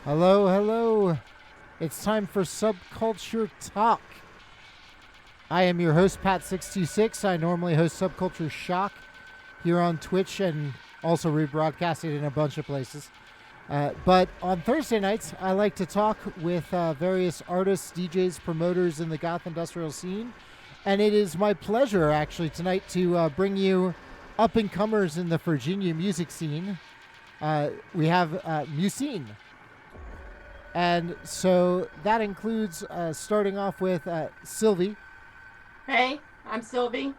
Hello, hello. It's time for Subculture Talk. I am your host, Pat626. I normally host Subculture Shock here on Twitch and also rebroadcast it in a bunch of places. But on Thursday nights, I like to talk with various artists, DJs, promoters in the goth industrial scene. And it is my pleasure, actually, tonight to bring you up-and-comers in the Virginia music scene. We have musyne. And so that includes starting off with Sylvie. Hey, I'm Sylvie.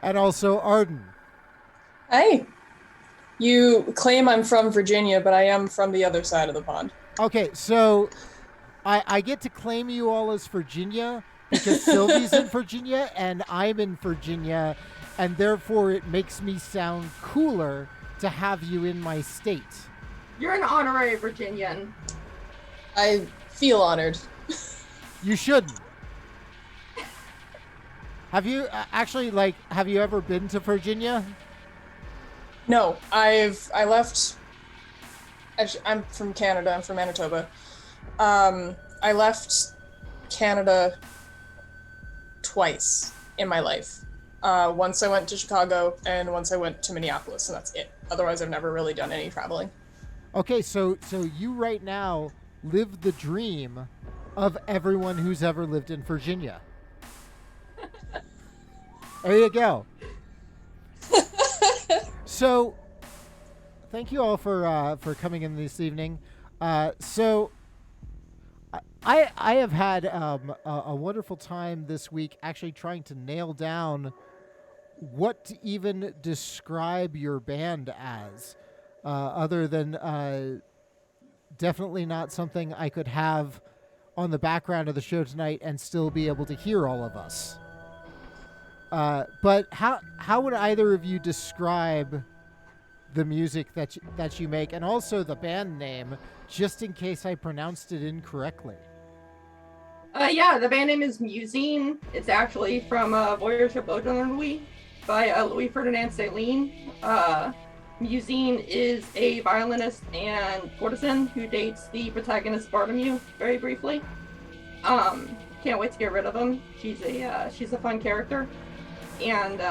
And also Arden. Hey. You claim I'm from Virginia, but I am from the other side of the pond. Okay, so I get to claim you all as Virginia because Sylvie's in Virginia and I'm in Virginia, and therefore it makes me sound cooler to have you in my state. You're an honorary Virginian. I feel honored. You shouldn't. Have you have you ever been to Virginia? No, I left. Actually, I'm from Canada. I'm from Manitoba. I left Canada twice in my life. Once I went to Chicago, and once I went to Minneapolis, and that's it. Otherwise, I've never really done any traveling. Okay, so you right now live the dream of everyone who's ever lived in Virginia. There you go. So, thank you all for coming in this evening. So, I have had a wonderful time this week actually trying to nail down what to even describe your band as. Other than definitely not something I could have on the background of the show tonight and still be able to hear all of us. But how would either of you describe the music that you make, and also the band name, just in case I pronounced it incorrectly? Yeah, the band name is musyne. It's actually from Voyage of Louis by Louis Ferdinand Céline. Musyne is a violinist and courtesan who dates the protagonist Bartholomew very briefly. Can't wait to get rid of him. She's a fun character, and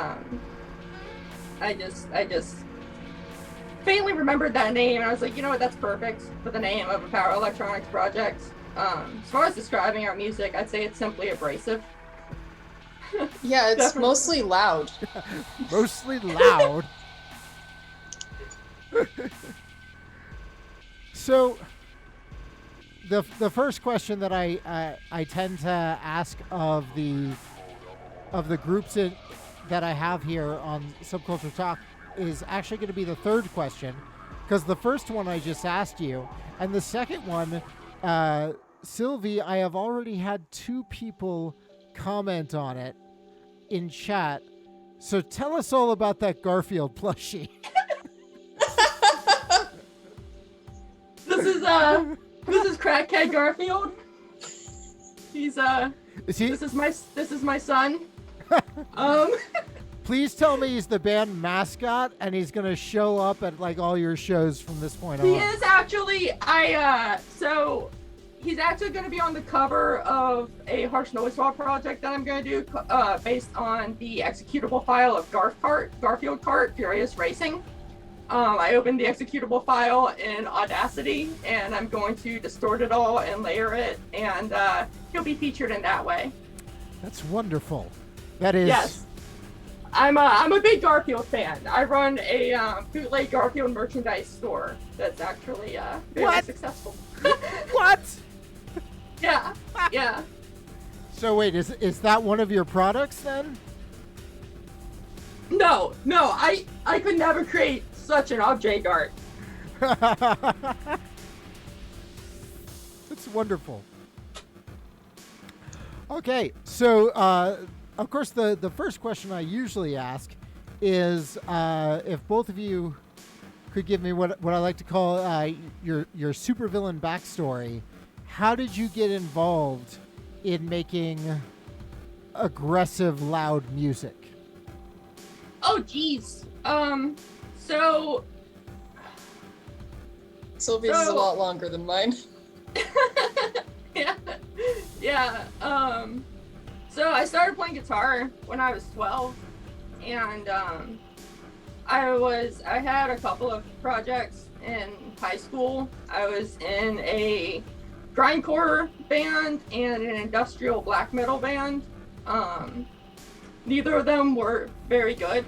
I just faintly remembered that name, and I was like, you know what, that's perfect for the name of a power electronics project. As far as describing our music, I'd say it's simply abrasive. Yeah, it's mostly loud. Mostly loud. So, the first question that I tend to ask of the groups that I have here on Subculture Talk is actually going to be the third question, because the first one I just asked you, and the second one, Sylvie, I have already had 2 people comment on it in chat. So tell us all about that Garfield plushie. This is Crackhead Garfield. He's Is he? This is my son. Please tell me he's the band mascot and he's gonna show up at like all your shows from this point on. He is actually. So he's actually going to be on the cover of a harsh noise wall project that I'm going to do, based on the executable file of Garfield Kart Furious Racing. I opened the executable file in Audacity, and I'm going to distort it all and layer it, and he'll be featured in that way. That's wonderful. That is. Yes. I'm a big Garfield fan. I run a bootleg Garfield merchandise store that's actually very successful. What? Yeah. So wait, is that one of your products then? No, I could never create such an object art. That's wonderful. Okay, so of course the first question I usually ask is if both of you could give me what I like to call your supervillain backstory. How did you get involved in making aggressive, loud music? Oh, geez. So Sylvia's is a lot longer than mine. Yeah. Yeah. So I started playing guitar when I was 12, and I had a couple of projects in high school. I was in a grindcore band and an industrial black metal band. Neither of them were very good.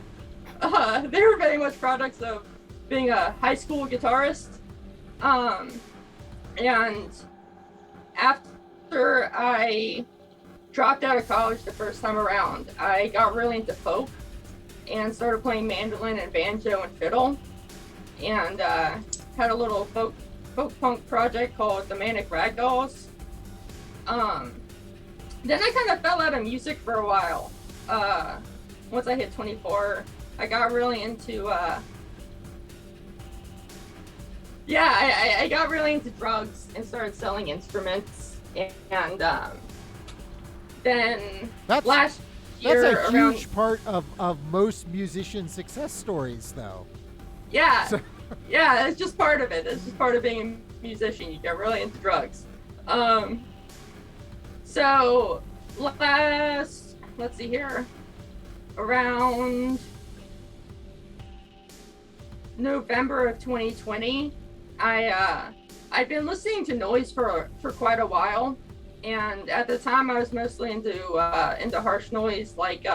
They were very much products of being a high school guitarist. And after I dropped out of college the first time around, I got really into folk and started playing mandolin and banjo and fiddle, and had a little folk punk project called the Manic Ragdolls. Then I kind of fell out of music for a while. Once I hit 24, I got really into I got really into drugs and started selling instruments, and then last year that's a huge part of most musician success stories, though. Yeah. Yeah, it's just part of it. It's just part of being a musician. You get really into drugs. So let's see here, around November of 2020, I'd been listening to noise for quite a while, and at the time I was mostly into harsh noise like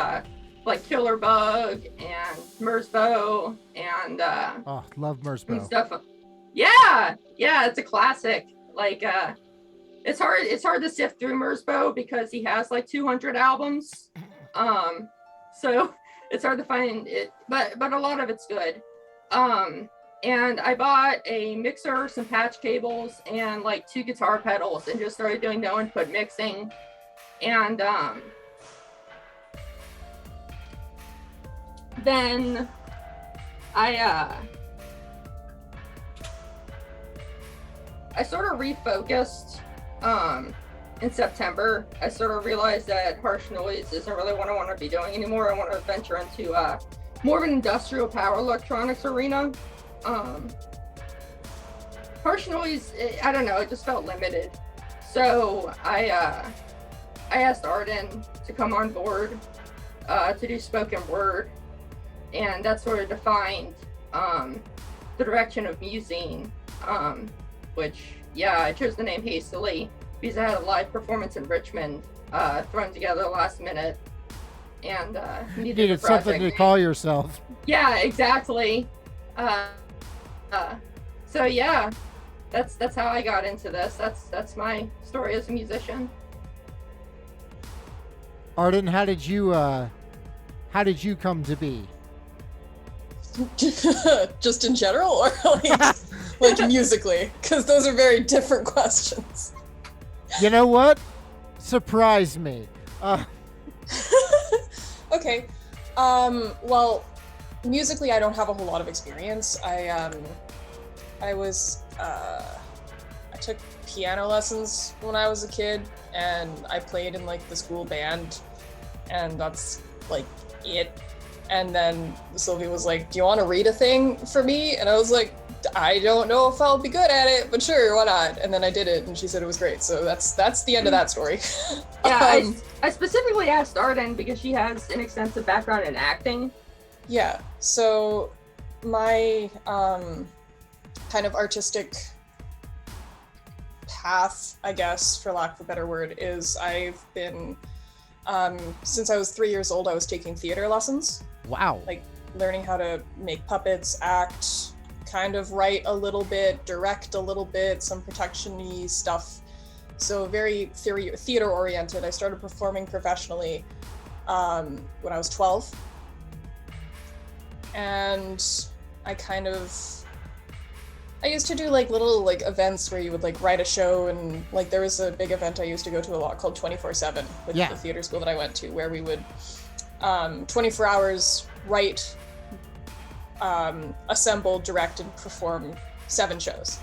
Killer Bug and Merzbow and love Merzbow and stuff. Yeah, it's a classic. Like it's hard to sift through Merzbow because he has like 200 albums. So it's hard to find it, but a lot of it's good. And I bought a mixer, some patch cables, and like 2 guitar pedals, and just started doing no input mixing. And then I sort of refocused in September. I sort of realized that harsh noise isn't really what I want to be doing anymore. I want to venture into more of an industrial power electronics arena. Harsh noise, I don't know, it just felt limited. So I asked Arden to come on board to do spoken word, and that sort of defined the direction of musyne, which, I chose the name hastily because I had a live performance in Richmond thrown together last minute, and needed something to call yourself. Yeah, exactly. So yeah, that's how I got into this. That's my story as a musician. Arden, how did you come to be? Just in general, or like musically? Because those are very different questions. You know what? Surprise me. Okay. Well, musically, I don't have a whole lot of experience. I took piano lessons when I was a kid, and I played in like the school band, and that's like it. And then Sylvie was like, "Do you want to read a thing for me?" And I was like, "I don't know if I'll be good at it, but sure, why not?" And then I did it, and she said it was great. So that's the end of that story. Yeah, I specifically asked Arden because she has an extensive background in acting. Yeah, so my kind of artistic path, I guess, for lack of a better word, is I've been, since I was 3 years old, I was taking theater lessons. Wow. Like learning how to make puppets, act, kind of write a little bit, direct a little bit, some production-y stuff. So very theater oriented. I started performing professionally when I was 12. And I used to do like little like events where you would like write a show, and like there was a big event I used to go to a lot called 24/7 with the theater school that I went to, where we would 24 hours write, assemble, direct, and perform 7 shows.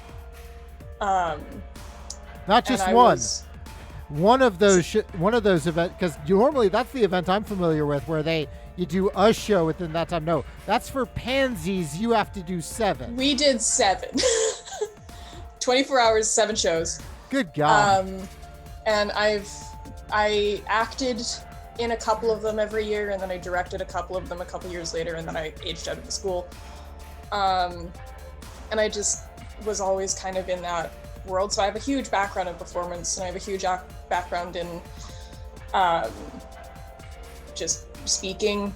Not just one. One of those events, because normally that's the event I'm familiar with, where you do a show within that time. No, that's for pansies. You have to do 7. We did 7. 24 hours, 7 shows. Good God. And I acted in a couple of them every year, and then I directed a couple of them a couple years later, and then I aged out of the school. And I just was always kind of in that world. So I have a huge background in performance, and I have a huge background in just speaking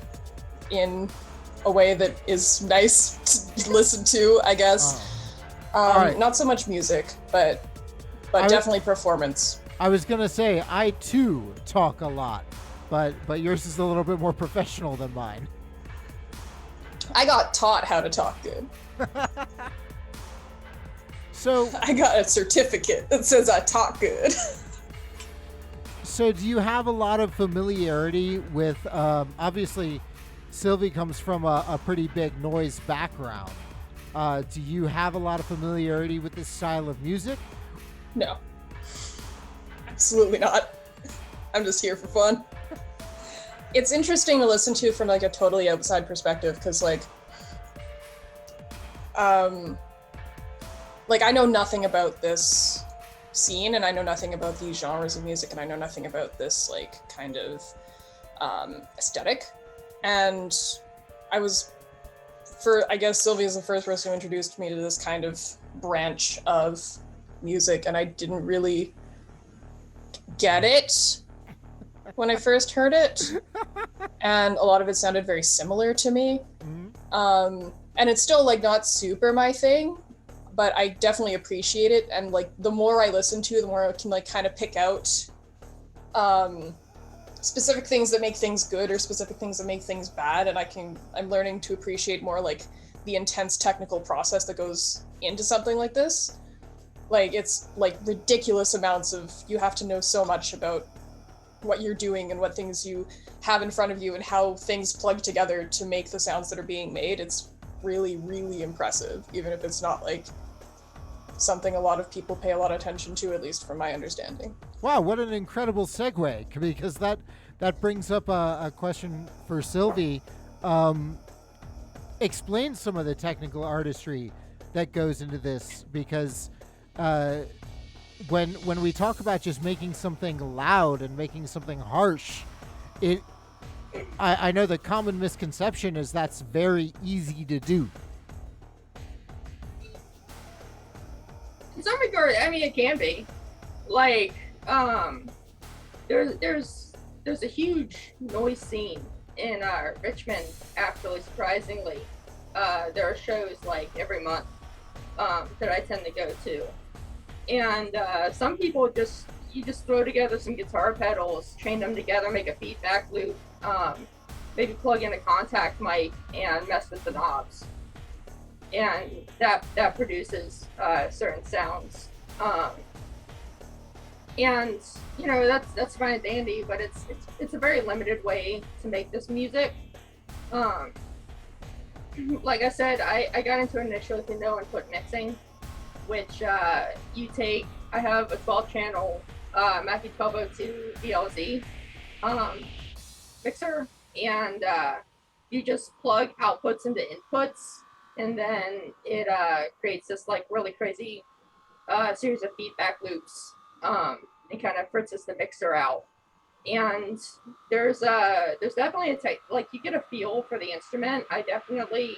in a way that is nice to listen to, I guess. Right. Not so much music, but definitely performance. I was gonna say, I too talk a lot, but yours is a little bit more professional than mine. I got taught how to talk good. So I got a certificate that says I talk good. So do you have a lot of familiarity with, obviously, Sylvie comes from a pretty big noise background. Do you have a lot of familiarity with this style of music? No. Absolutely not. I'm just here for fun. It's interesting to listen to from like a totally outside perspective, because like I know nothing about this scene, and I know nothing about these genres of music, and I know nothing about this like kind of aesthetic. And I guess Sylvia is the first person who introduced me to this kind of branch of music, and I didn't really get it when I first heard it. And a lot of it sounded very similar to me. And it's still like not super my thing, but I definitely appreciate it. And like the more I listen to, the more I can like kind of pick out specific things that make things good or specific things that make things bad. And I'm learning to appreciate more like the intense technical process that goes into something like this. Like it's like ridiculous amounts of, you have to know so much about what you're doing and what things you have in front of you and how things plug together to make the sounds that are being made. It's really, really impressive, even if it's not like something a lot of people pay a lot of attention to, at least from my understanding. Wow, what an incredible segue, because that brings up a question for Sylvie. Explain some of the technical artistry that goes into this, because when we talk about just making something loud and making something harsh, I know the common misconception is that's very easy to do. In some regard, I mean, it can be. Like, there's a huge noise scene in Richmond, actually, surprisingly. There are shows like every month that I tend to go to. And some people you just throw together some guitar pedals, chain them together, make a feedback loop, maybe plug in a contact mic and mess with the knobs. And that produces certain sounds. And you know, that's fine and dandy, but it's a very limited way to make this music. Like I said, I got into it initially with no input mixing, which I have a 12-channel Mackie 1202 DLZ mixer, and you just plug outputs into inputs, and then it creates this like really crazy series of feedback loops, and kind of fritzes the mixer out. And there's definitely like you get a feel for the instrument. I definitely,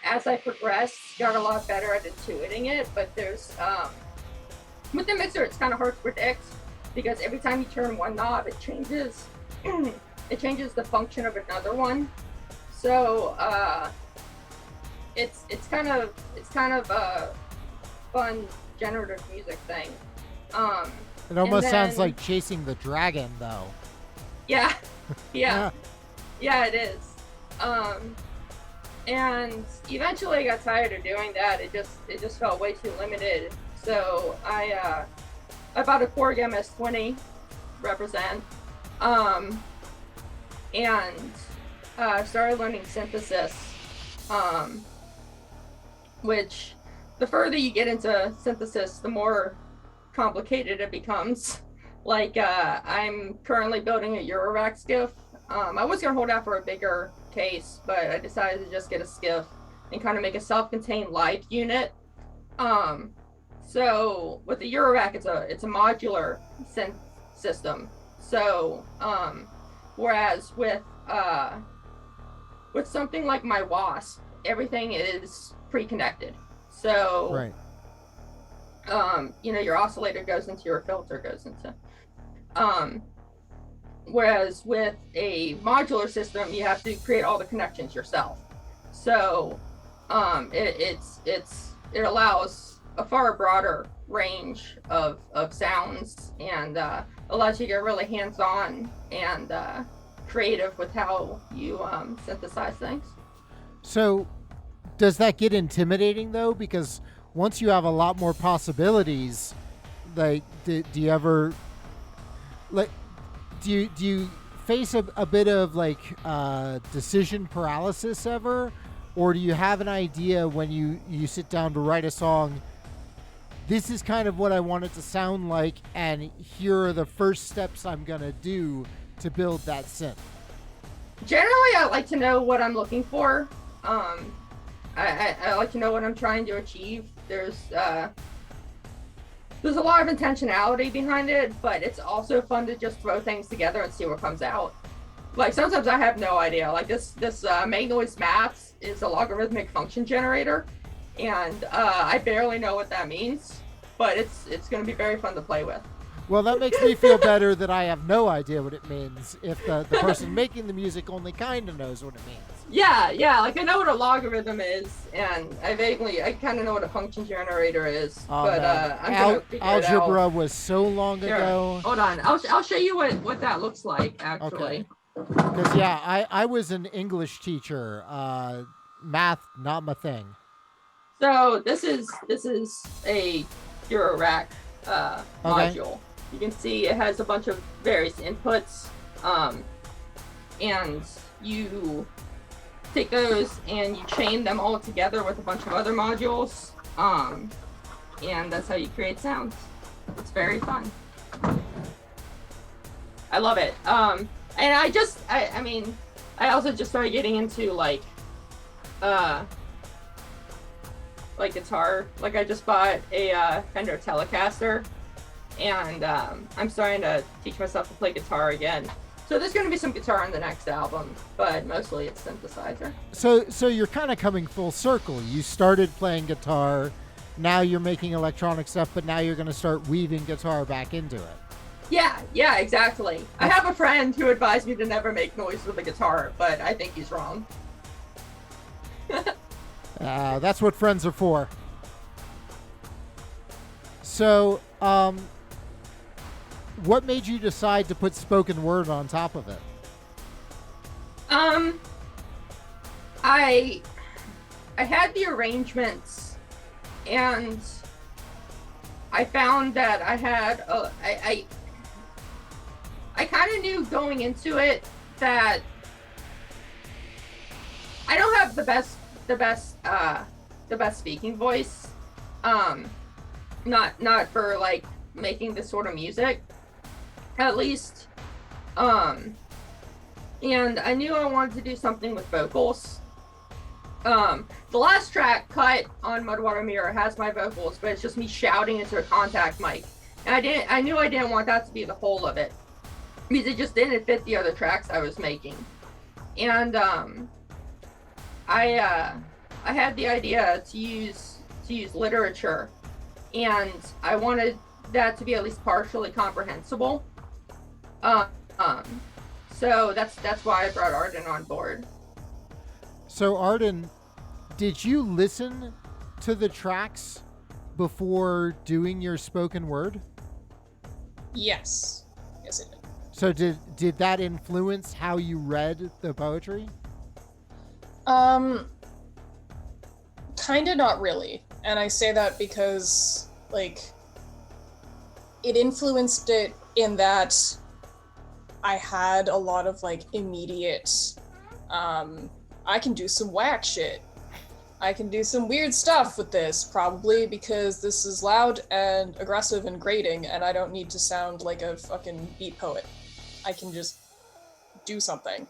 as I progressed, got a lot better at intuiting it, but there's with the mixer it's kind of hard to predict, because every time you turn one knob it changes the function of another one. So it's kind of a fun generative music thing. It almost sounds like chasing the dragon, though. Yeah, yeah, yeah, it is. And eventually I got tired of doing that. It just felt way too limited. So I bought a Korg MS-20, represent, and started learning synthesis, which the further you get into synthesis, the more complicated it becomes. Like I'm currently building a Eurorack skiff. I was gonna hold out for a bigger case, but I decided to just get a skiff and kind of make a self-contained live unit. So with the Eurorack, it's a modular synth system. So whereas with something like my Wasp, everything is pre-connected. So Right. You know, your oscillator goes into your filter, goes into whereas with a modular system, you have to create all the connections yourself. So it allows a far broader range of sounds, and allows you to get really hands-on and creative with how you synthesize things. So does that get intimidating though? Because once you have a lot more possibilities, like do you ever like do you face a bit of like decision paralysis ever, or do you have an idea when you sit down to write a song, this is kind of what I want it to sound like, and here are the first steps I'm gonna do to build that synth? Generally, I like to know what I'm looking for. I like to know what I'm trying to achieve. There's a lot of intentionality behind it, but it's also fun to just throw things together and see what comes out. Like sometimes I have no idea. Like this make noise maths is a logarithmic function generator, and I barely know what that means, but it's going to be very fun to play with. Well, that makes me feel better that I have no idea what it means if the person making the music only kind of knows what it means. Yeah, like I know what a logarithm is, and I kind of know what a function generator is, but I'm gonna figure algebra it out. was so long ago. Hold on, I'll show you what that looks like actually. Because I was an English teacher. Math not my thing. So this is a Eurorack module. You can see it has a bunch of various inputs, and you take those and you chain them all together with a bunch of other modules, and that's how you create sounds. It's very fun. I love it. And I also just started getting into like guitar. Like I just bought a Fender Telecaster, and I'm starting to teach myself to play guitar again. So there's going to be some guitar on the next album, but mostly it's synthesizer. So you're kind of coming full circle. You started playing guitar, now you're making electronic stuff, but now you're going to start weaving guitar back into it. Yeah, exactly. I have a friend who advised me to never make noise with a guitar, but I think he's wrong. That's what friends are for. So, what made you decide to put spoken word on top of it? I had the arrangements, and I found that I had I kind of knew going into it that I don't have the best speaking voice. Not for like making this sort of music, at least. And I knew I wanted to do something with vocals. The last track, Cut, on Mudwater Mirror has my vocals, but it's just me shouting into a contact mic. And I knew I didn't want that to be the whole of it, because it just didn't fit the other tracks I was making. And I had the idea to use literature, and I wanted that to be at least partially comprehensible. So that's why I brought Arden on board. So Arden, did you listen to the tracks before doing your spoken word? Yes I did. So did that influence how you read the poetry? Kinda not really. And I say that because, like, it influenced it in that I had a lot of, like, immediate, I can do some whack shit. I can do some weird stuff with this, probably because this is loud and aggressive and grating, and I don't need to sound like a fucking beat poet. I can just do something.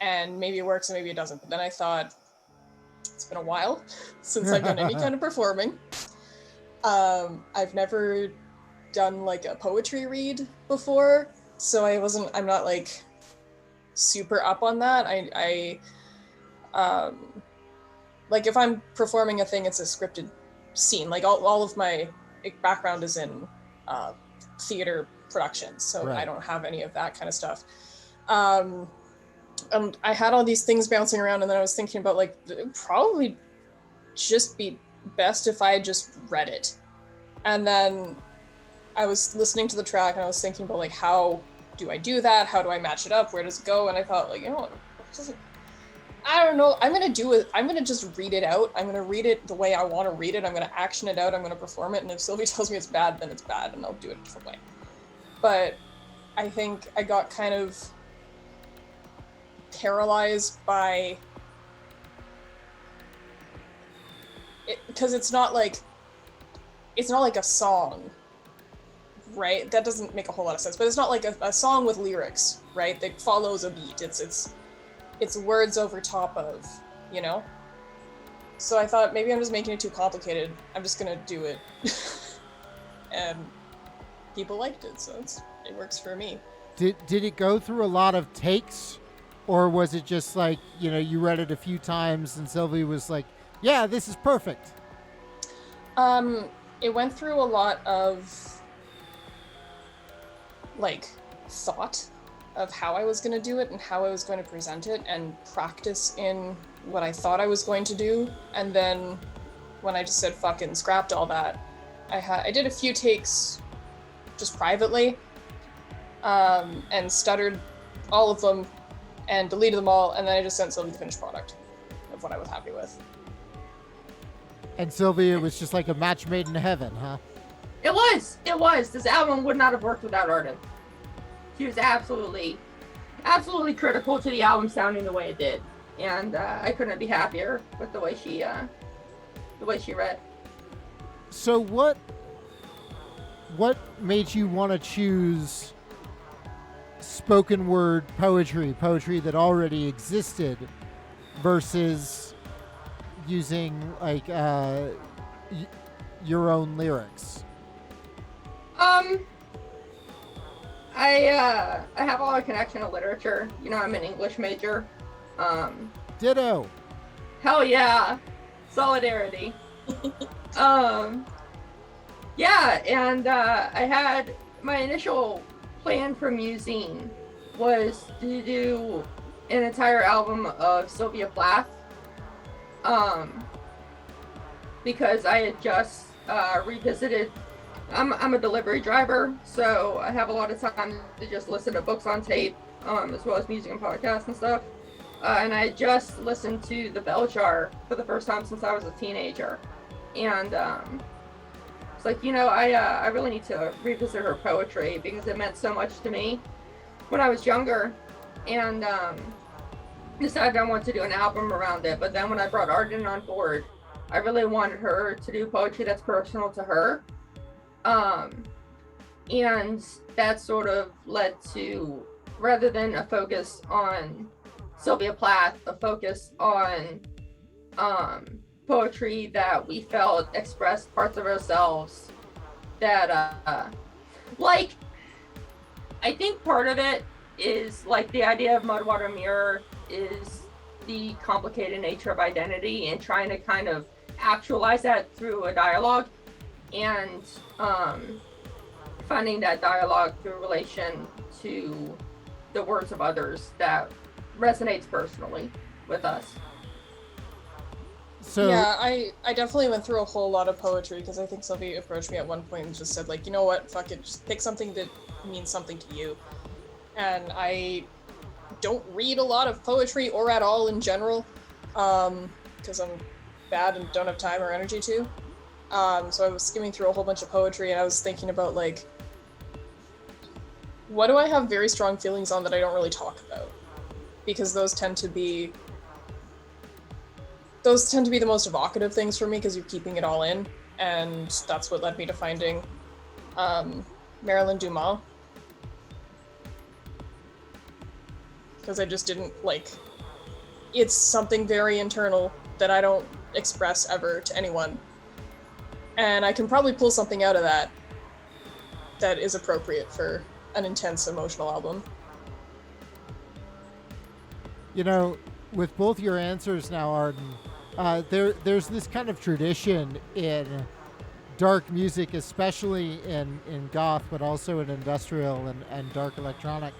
And maybe it works and maybe it doesn't. But then I thought, it's been a while since I've done any kind of performing. I've never done like a poetry read before, so I'm not like super up on that. I like if I'm performing a thing, it's a scripted scene. Like all of my background is in theater productions, so Right. I don't have any of that kind of stuff. And I had all these things bouncing around, and then I was thinking about like it would probably just be best if I just read it. And then I was listening to the track and I was thinking about like, how do I do that? How do I match it up? Where does it go? And I thought like, you know what, I don't know. I'm going to just read it out. I'm going to read it the way I want to read it. I'm going to action it out. I'm going to perform it. And if Sylvie tells me it's bad, then it's bad and I'll do it a different way. But I think I got kind of paralyzed by it, because it's not like a song, right? That doesn't make a whole lot of sense, but it's not like a song with lyrics, right? That follows a beat. It's words over top of, you know? So I thought maybe I'm just making it too complicated. I'm just gonna do it. And people liked it, so it works for me. Did it go through a lot of takes, or was it just like, you know, you read it a few times and Sylvie was like, yeah, this is perfect? It went through a lot of like thought of how I was going to do it and how I was going to present it, and practice in what I thought I was going to do. And then when I just said fuck it and scrapped all that, I did a few takes just privately, and stuttered all of them and deleted them all, and then I just sent Sylvie the finished product of what I was happy with. And Sylvia was just like a match made in heaven, huh? It was. This album would not have worked without Arden. She was absolutely critical to the album sounding the way it did, and I couldn't be happier with the way she read. So what made you want to choose spoken word poetry that already existed, versus using like your own lyrics? I have a lot of connection to literature. You know, I'm an English major. Ditto. Hell yeah, solidarity. Yeah, and I had my initial plan for musyne was to do an entire album of Sylvia Plath. Because I had just revisited. I'm a delivery driver, so I have a lot of time to just listen to books on tape, as well as music and podcasts and stuff. And I just listened to The Bell Jar for the first time since I was a teenager, and it's like, you know, I really need to revisit her poetry because it meant so much to me when I was younger, and decided I wanted to do an album around it. But then when I brought Arden on board, I really wanted her to do poetry that's personal to her. And that sort of led to, rather than a focus on Sylvia Plath, a focus on poetry that we felt expressed parts of ourselves that, like, I think part of it is, like, the idea of Mudwater Mirror is the complicated nature of identity and trying to kind of actualize that through a dialogue, and finding that dialogue through relation to the words of others that resonates personally with us. So yeah, I definitely went through a whole lot of poetry, because I think Sylvie approached me at one point and just said, like, you know what, fuck it, just pick something that means something to you. And I don't read a lot of poetry, or at all in general, because I'm bad and don't have time or energy to. So I was skimming through a whole bunch of poetry, and I was thinking about, like, what do I have very strong feelings on that I don't really talk about? Because those tend to be the most evocative things for me, because you're keeping it all in, and that's what led me to finding Marilyn Dumont. Because I just didn't, like, it's something very internal that I don't express ever to anyone. And I can probably pull something out of that that is appropriate for an intense emotional album. You know, with both your answers now, Arden, there's this kind of tradition in dark music, especially in goth, but also in industrial and dark electronic,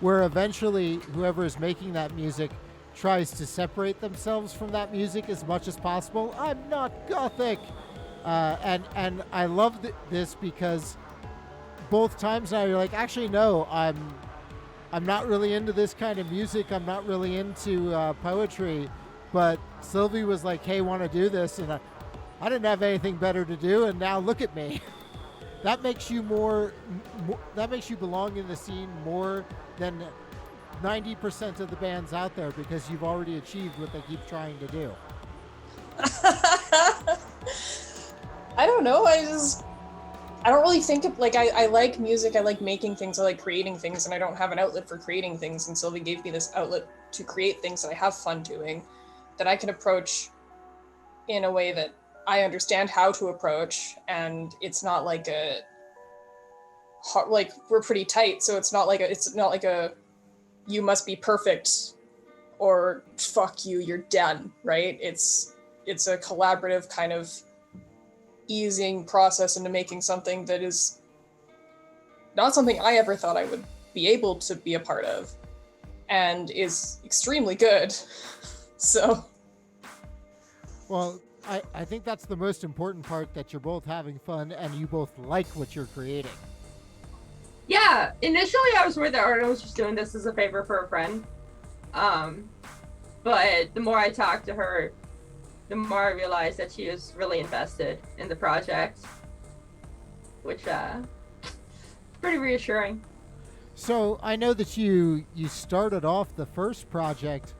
where eventually whoever is making that music tries to separate themselves from that music as much as possible. I'm not gothic. And I love this because both times now you're like, actually, no, I'm not really into this kind of music. I'm not really into poetry. But Sylvie was like, hey, want to do this? And I didn't have anything better to do. And now look at me. That makes you that makes you belong in the scene more than 90% of the bands out there, because you've already achieved what they keep trying to do. I don't know. I don't really think of, like, I like music, I like making things, I like creating things, and I don't have an outlet for creating things, and Sylvie gave me this outlet to create things that I have fun doing, that I can approach in a way that I understand how to approach, and it's not like like, we're pretty tight, so it's not like a you must be perfect or fuck you, you're done, right? It's a collaborative kind of easing process into making something that is not something I ever thought I would be able to be a part of, and is extremely good. So. Well, I think that's the most important part, that you're both having fun and you both like what you're creating. Yeah, initially I was worried that Arden was just doing this as a favor for a friend. But the more I talked to her, the more I realized that she was really invested in the project, which pretty reassuring. So I know that you started off the first project,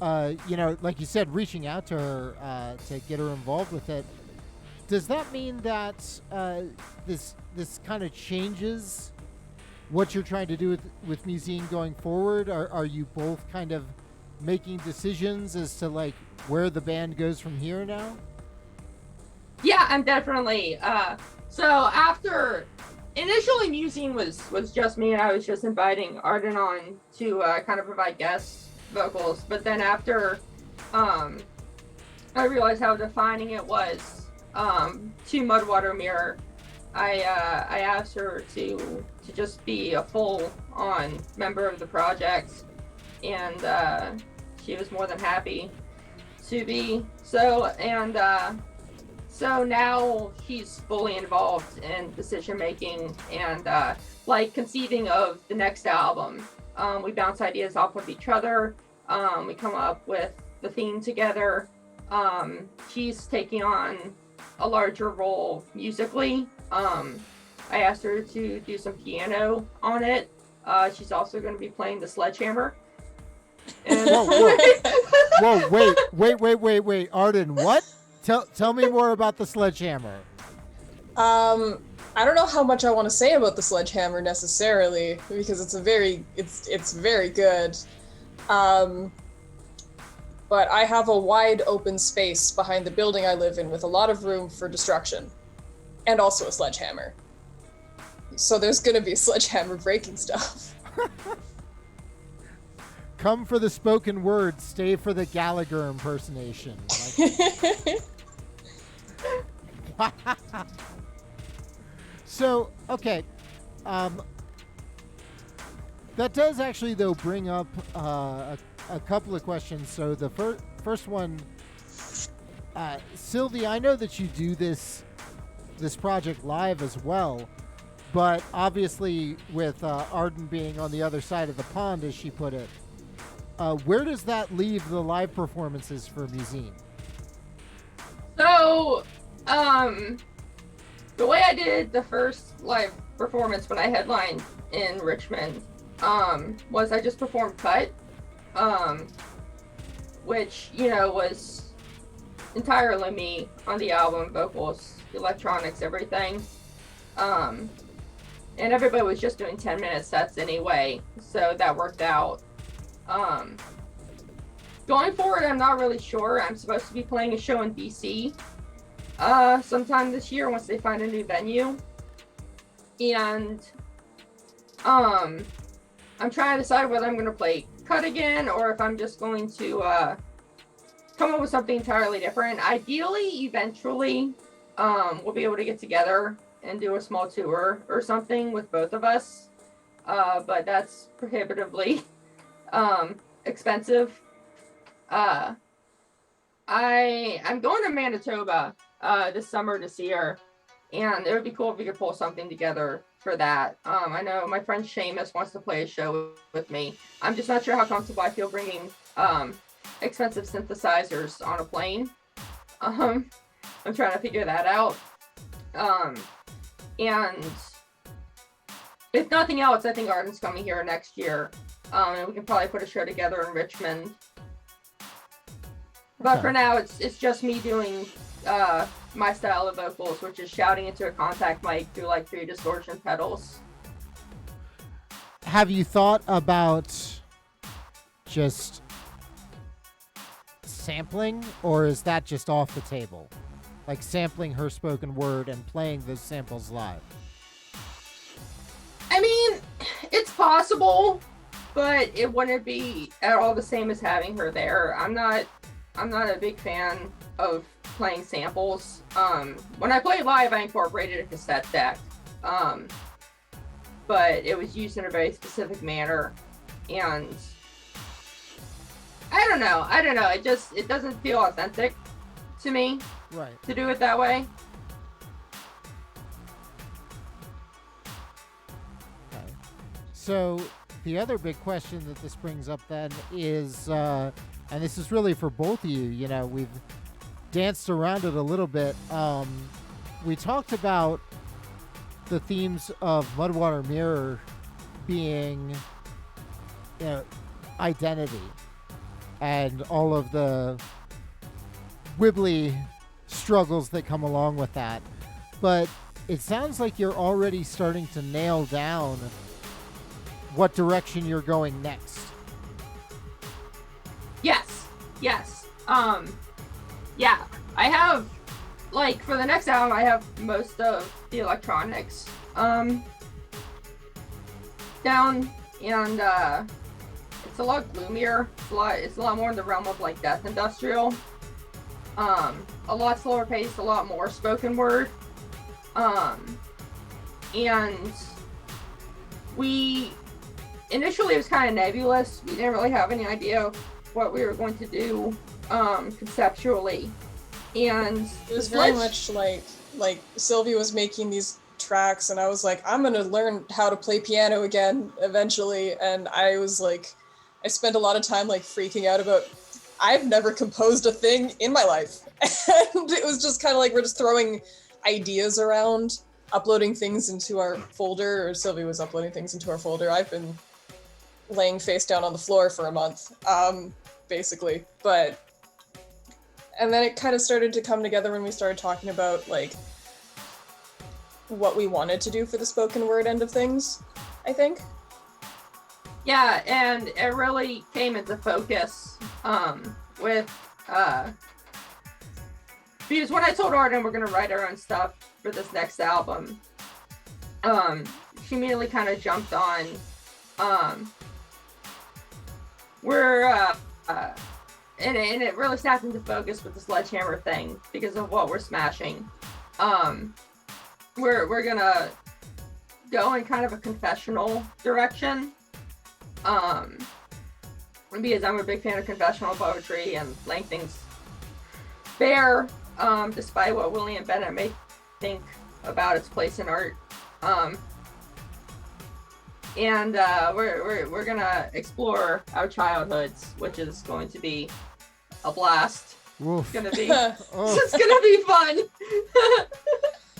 like you said, reaching out to her to get her involved with it. Does that mean that this kind of changes what you're trying to do with musyne going forward? Are you both kind of making decisions as to like where the band goes from here now? Yeah, I'm definitely. So after initially musyne was just me, and I was just inviting Arden on to kind of provide guest vocals. But then after I realized how defining it was to Mudwater Mirror, I asked her to just be a full-on member of the project, and she was more than happy to be so. And so now she's fully involved in decision making and like conceiving of the next album. We bounce ideas off of each other. We come up with the theme together. She's taking on a larger role musically. I asked her to do some piano on it. She's also going to be playing the sledgehammer. And Whoa, wait, Arden, what? Tell me more about the sledgehammer. I don't know how much I want to say about the sledgehammer necessarily, because it's very good. But I have a wide open space behind the building I live in with a lot of room for destruction, and also a sledgehammer. So there's gonna be a sledgehammer breaking stuff. Come for the spoken word, stay for the Gallagher impersonation. So, okay. That does actually, though, bring up a couple of questions. So the first one, Sylvie, I know that you do this project live as well, but obviously with Arden being on the other side of the pond, as she put it, where does that leave the live performances for musyne? So, the way I did the first live performance when I headlined in Richmond was I just performed Cut, which, was entirely me on the album, vocals, electronics, everything. And everybody was just doing 10-minute sets anyway, so that worked out. Going forward, I'm not really sure. I'm supposed to be playing a show in BC sometime this year once they find a new venue. And I'm trying to decide whether I'm going to play cut again or if I'm just going to come up with something entirely different. Ideally, eventually, we'll be able to get together and do a small tour or something with both of us. But that's prohibitively expensive. I'm going to Manitoba this summer to see her, and it would be cool if we could pull something together for that. I know my friend Seamus wants to play a show with me. I'm just not sure how comfortable I feel bringing expensive synthesizers on a plane. I'm trying to figure that out. And if nothing else, I think Arden's coming here next year. And we can probably put a show together in Richmond. But for now, it's just me doing my style of vocals, which is shouting into a contact mic through like 3 distortion pedals. Have you thought about just sampling, or is that just off the table? Like sampling her spoken word and playing those samples live? I mean, it's possible, but it wouldn't be at all the same as having her there. I'm not a big fan of playing samples. When I played live, I incorporated a cassette deck, but it was used in a very specific manner, and I don't know. It doesn't feel authentic to me, right, to do it that way. Okay. So the other big question that this brings up then is, and this is really for both of you, you know, we've danced around it a little bit. We talked about the themes of Mudwater Mirror being, you know, identity and all of the wibbly struggles that come along with that. But it sounds like you're already starting to nail down what direction you're going next. Yes. Yeah, I have, like, for the next album, I have most of the electronics down, and it's a lot gloomier. It's a lot more in the realm of like death industrial. A lot slower paced, a lot more spoken word. And we initially, it was kind of nebulous. We didn't really have any idea what we were going to do conceptually, and it was very much like Sylvia was making these tracks, and I was like, I'm gonna learn how to play piano again eventually. And I was like, I spent a lot of time like freaking out about, I've never composed a thing in my life. And it was just kind of like, we're just throwing ideas around, uploading things into our folder, or Sylvie was uploading things into our folder. I've been laying face down on the floor for a month, basically. And then it kind of started to come together when we started talking about like what we wanted to do for the spoken word end of things, I think. Yeah, and it really came into focus with because when I told Arden we're gonna write our own stuff for this next album, she immediately kind of jumped on. And it really snapped into focus with the sledgehammer thing because of what we're smashing. We're gonna go in kind of a confessional direction. Because I'm a big fan of confessional poetry and laying things bare, despite what William Bennett may think about its place in art. And we're gonna explore our childhoods, which is going to be a blast. Oof. It's gonna be it's gonna be fun.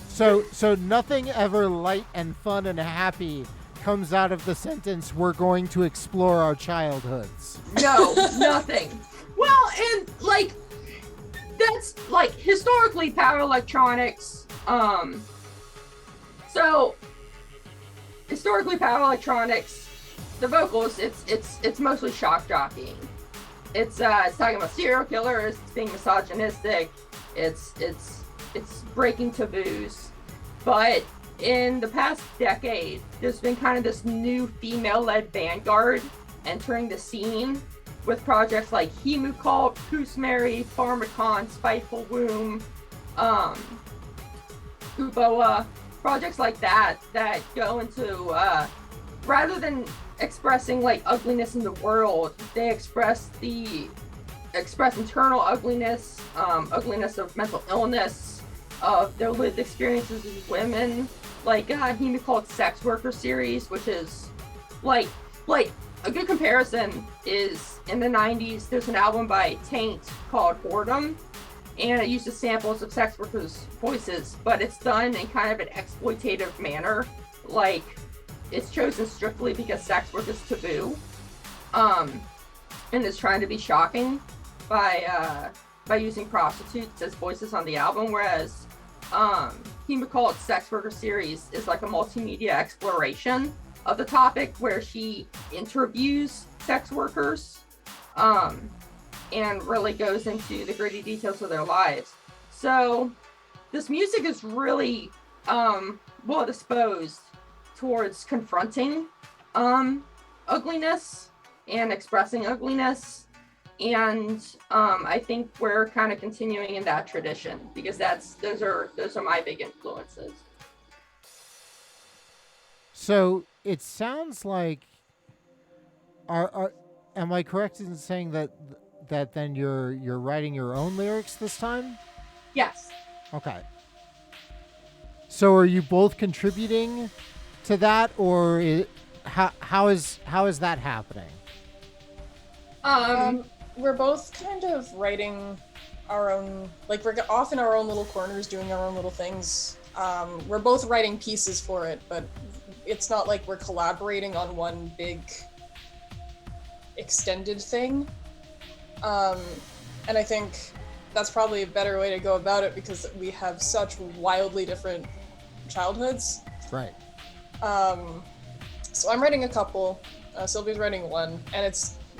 So nothing ever light and fun and happy comes out of the sentence, we're going to explore our childhoods. No, nothing. Well, and like that's like historically power electronics. So historically power electronics, the vocals, it's mostly shock jockeying. It's talking about serial killers, it's being misogynistic, it's it's breaking taboos. But in the past decade, there's been kind of this new female-led vanguard entering the scene with projects like Hemu Cult, Kusmeri, Pharmacon, Spiteful Womb, Uboa, projects like that go into, rather than expressing like ugliness in the world, they express internal ugliness, ugliness of mental illness, of their lived experiences as women. Like Hemu Cult Sex Worker series, which is like a good comparison is in the 90s, there's an album by Taint called Boredom, and it uses samples of sex workers' voices, but it's done in kind of an exploitative manner. Like, it's chosen strictly because sex work is taboo, and it's trying to be shocking by using prostitutes as voices on the album, whereas Hemu Cult Sex Worker series is like a multimedia exploration of the topic where she interviews sex workers and really goes into the gritty details of their lives. So this music is really well disposed towards confronting ugliness and expressing ugliness, and I think we're kind of continuing in that tradition because those are my big influences. So it sounds like, am I correct in saying that then you're writing your own lyrics this time? Yes. Okay. So are you both contributing to that, or how is that happening? We're both kind of writing our own, like we're off in our own little corners doing our own little things. We're both writing pieces for it, but it's not like we're collaborating on one big extended thing. And I think that's probably a better way to go about it because we have such wildly different childhoods. Right. So I'm writing a couple, Sylvia's writing one, and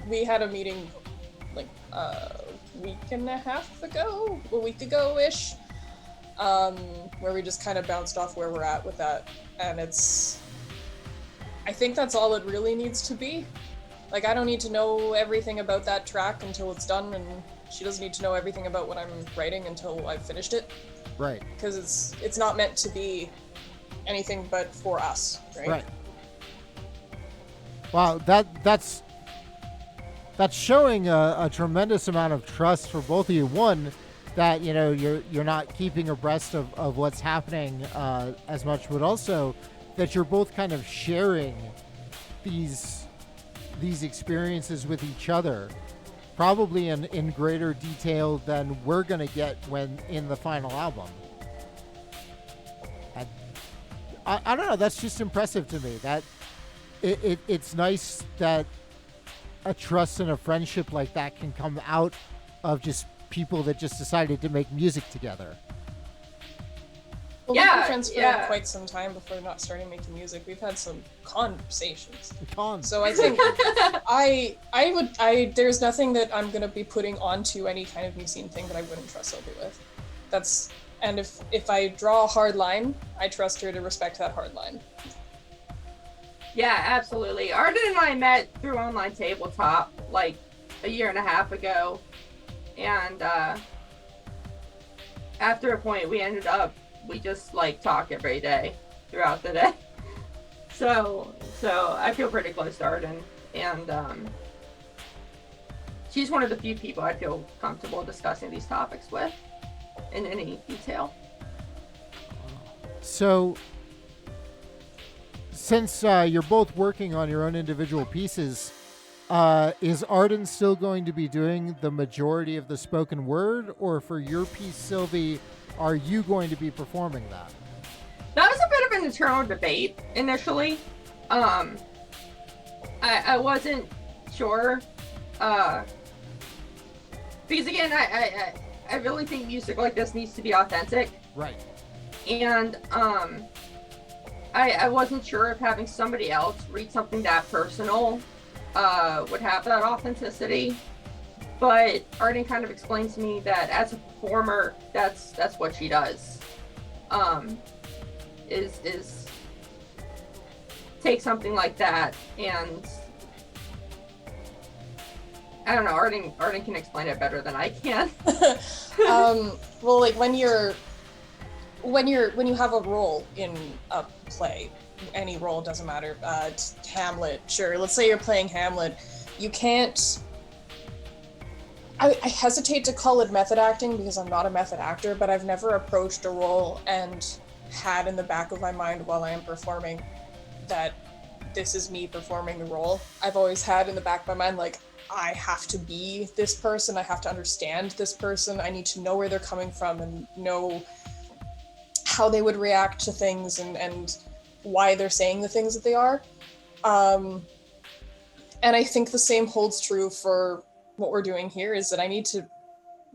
we had a meeting like a week ago-ish, where we just kind of bounced off where we're at with that, and I think that's all it really needs to be. Like, I don't need to know everything about that track until it's done, and she doesn't need to know everything about what I'm writing until I've finished it. Right. Because it's not meant to be anything but for us, right? Right. Wow, that's showing a tremendous amount of trust for both of you. One, that you're not keeping abreast of what's happening as much, but also that you're both kind of sharing these experiences with each other, probably in greater detail than we're gonna get when in the final album. And I don't know, that's just impressive to me. That it's nice that a trust and a friendship like that can come out of just people that just decided to make music together. Well, we've been friends for quite some time before not starting making music. We've had some conversations. So I think there's nothing that I'm gonna be putting onto any kind of musyne thing that I wouldn't trust Sylvie with. And if I draw a hard line, I trust her to respect that hard line. Yeah, absolutely. Arden and I met through online tabletop like a year and a half ago, and after a point we just like talk every day throughout the day. So I feel pretty close to Arden, and she's one of the few people I feel comfortable discussing these topics with in any detail. So since you're both working on your own individual pieces, is Arden still going to be doing the majority of the spoken word, or for your piece, Sylvie, are you going to be performing that? That was a bit of an internal debate initially. I wasn't sure, because again, I really think music like this needs to be authentic. Right. And I wasn't sure if having somebody else read something that personal would have that authenticity. But Arden kind of explained to me that as a performer, that's what she does. Is take something like that and I don't know, Arden can explain it better than I can. Well, like when you have a role in a play, any role, doesn't matter, Hamlet, sure, let's say you're playing Hamlet, you can't, I hesitate to call it method acting because I'm not a method actor, but I've never approached a role and had in the back of my mind while I am performing that this is me performing the role. I've always had in the back of my mind, like, I have to be this person, I have to understand this person, I need to know where they're coming from and know how they would react to things and why they're saying the things that they are. And I think the same holds true for what we're doing here, is that I need to,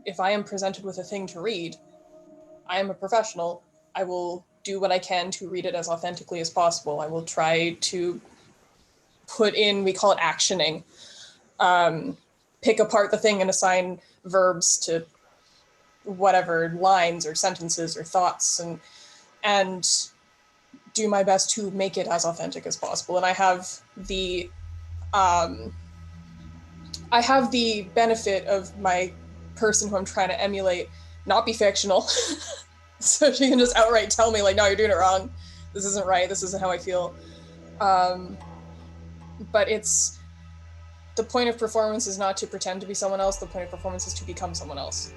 if I am presented with a thing to read, I am a professional, I will do what I can to read it as authentically as possible. I will try to put in, we call it actioning, pick apart the thing and assign verbs to whatever lines or sentences or thoughts and do my best to make it as authentic as possible. And I have the benefit of my person who I'm trying to emulate not be fictional. So she can just outright tell me, like, no, you're doing it wrong. This isn't right. This isn't how I feel. But it's, the point of performance is not to pretend to be someone else. The point of performance is to become someone else.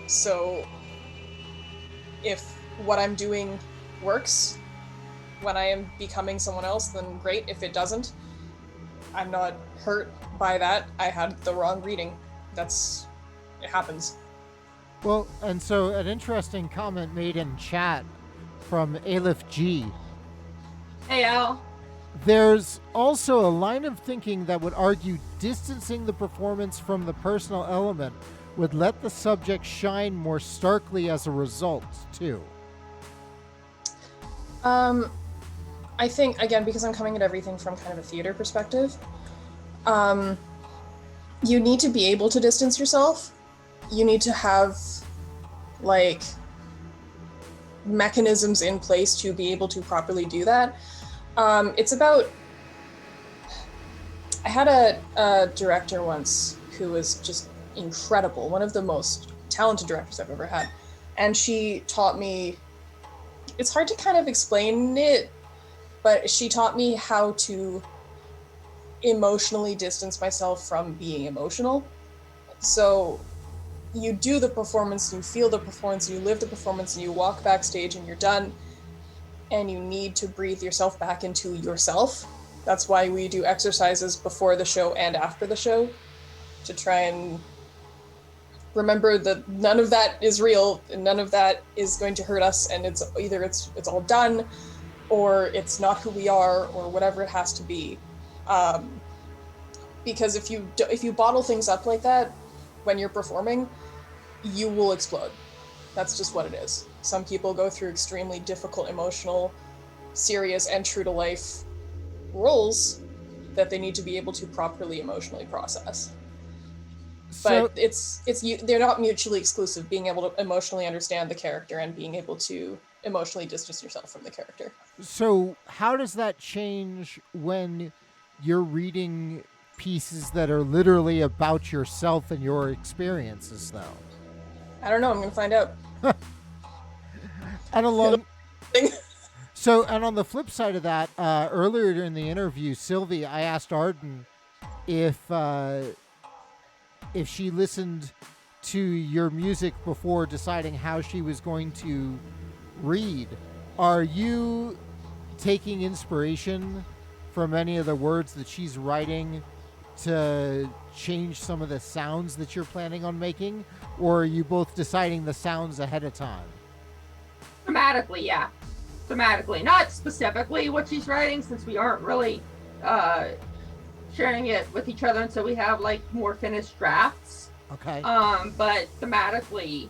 So if what I'm doing works when I am becoming someone else, then great. If it doesn't, I'm not hurt by that. I had the wrong reading. It happens. Well, and so an interesting comment made in chat from Aleph G. Hey, Al. There's also a line of thinking that would argue distancing the performance from the personal element would let the subject shine more starkly as a result, too. I think, again, because I'm coming at everything from kind of a theater perspective, you need to be able to distance yourself. You need to have, like, mechanisms in place to be able to properly do that. It's about, I had a director once who was just incredible, one of the most talented directors I've ever had. And she taught me, it's hard to kind of explain it, but she taught me how to emotionally distance myself from being emotional. So you do the performance, you feel the performance, you live the performance, and you walk backstage and you're done. And you need to breathe yourself back into yourself. That's why we do exercises before the show and after the show, to try and remember that none of that is real and none of that is going to hurt us, and it's either it's all done or it's not who we are or whatever it has to be. Because if you bottle things up like that when you're performing, you will explode. That's just what it is. Some people go through extremely difficult, emotional, serious, and true-to-life roles that they need to be able to properly emotionally process. But they're not mutually exclusive, being able to emotionally understand the character and being able to emotionally distance yourself from the character. So how does that change when you're reading pieces that are literally about yourself and your experiences, though? I don't know. I'm going to find out. And on the flip side of that, earlier in the interview, Sylvie, I asked Arden if she listened to your music before deciding how she was going to read. Are you taking inspiration from any of the words that she's writing to change some of the sounds that you're planning on making, or are you both deciding the sounds ahead of time? Thematically, yeah. Thematically, not specifically what she's writing, since we aren't really sharing it with each other until we have like more finished drafts. Okay. But thematically,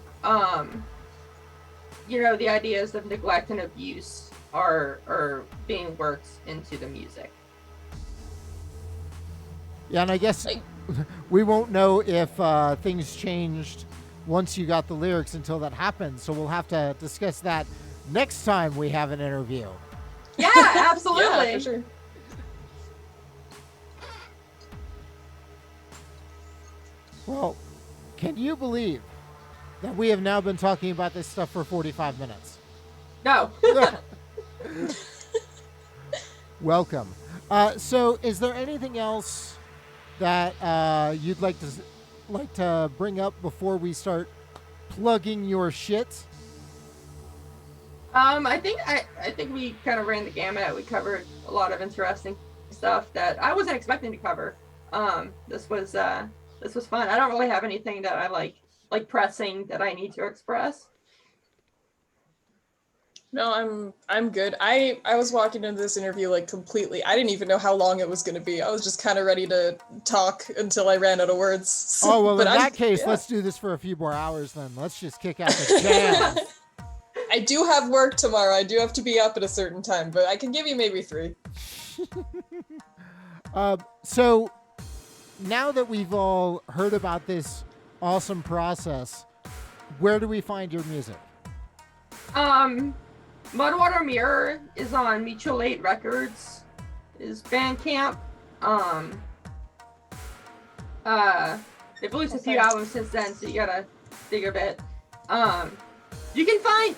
the ideas of neglect and abuse are being worked into the music. Yeah, and I guess we won't know if things changed once you got the lyrics until that happens. So we'll have to discuss that next time we have an interview. Yeah, absolutely. Yeah, for sure. Well, can you believe that we have now been talking about this stuff for 45 minutes? No. Welcome. So is there anything else that you'd like to bring up before we start plugging your shit? I think we kind of ran the gamut. We covered a lot of interesting stuff that I wasn't expecting to cover. This was fun. I don't really have anything that I like pressing that I need to express. No, I'm good. I was walking into this interview like completely. I didn't even know how long it was going to be. I was just kind of ready to talk until I ran out of words. Oh, well, in that case, let's do this for a few more hours then. Let's just kick out the jam. I do have work tomorrow. I do have to be up at a certain time, but I can give you maybe 3. So now that we've all heard about this awesome process, where do we find your music? Mudwater Mirror is on Mutual Aid Records, is Bandcamp. They've released a few albums since then, so you gotta dig a bit. You can find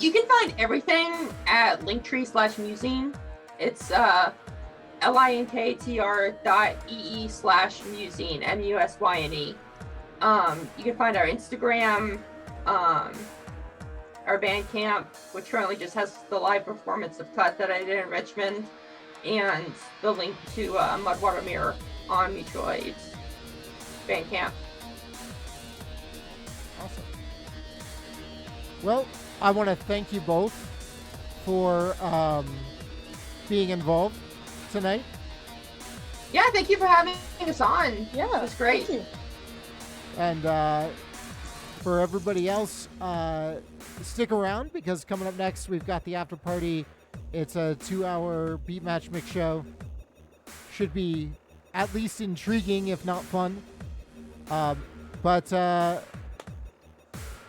everything at linktree/musyne. It's linktr.ee/musyne, MUSYNE. You can find our Instagram, our Bandcamp, which currently just has the live performance of Cut that I did in Richmond, and the link to Mudwater Mirror on Mutual Aid's Bandcamp. Awesome. Well, I want to thank you both for being involved tonight. Yeah, thank you for having us on. Yeah, it was great. Thank you. And for everybody else, stick around, because coming up next we've got the Afterparty. It's a 2-hour beat match mix show. Should be at least intriguing, if not fun. But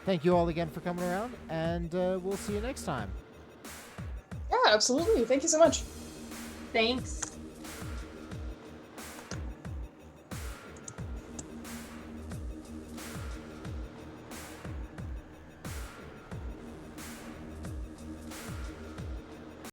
thank you all again for coming around, and we'll see you next time. Yeah, absolutely. Thank you so much. Thanks.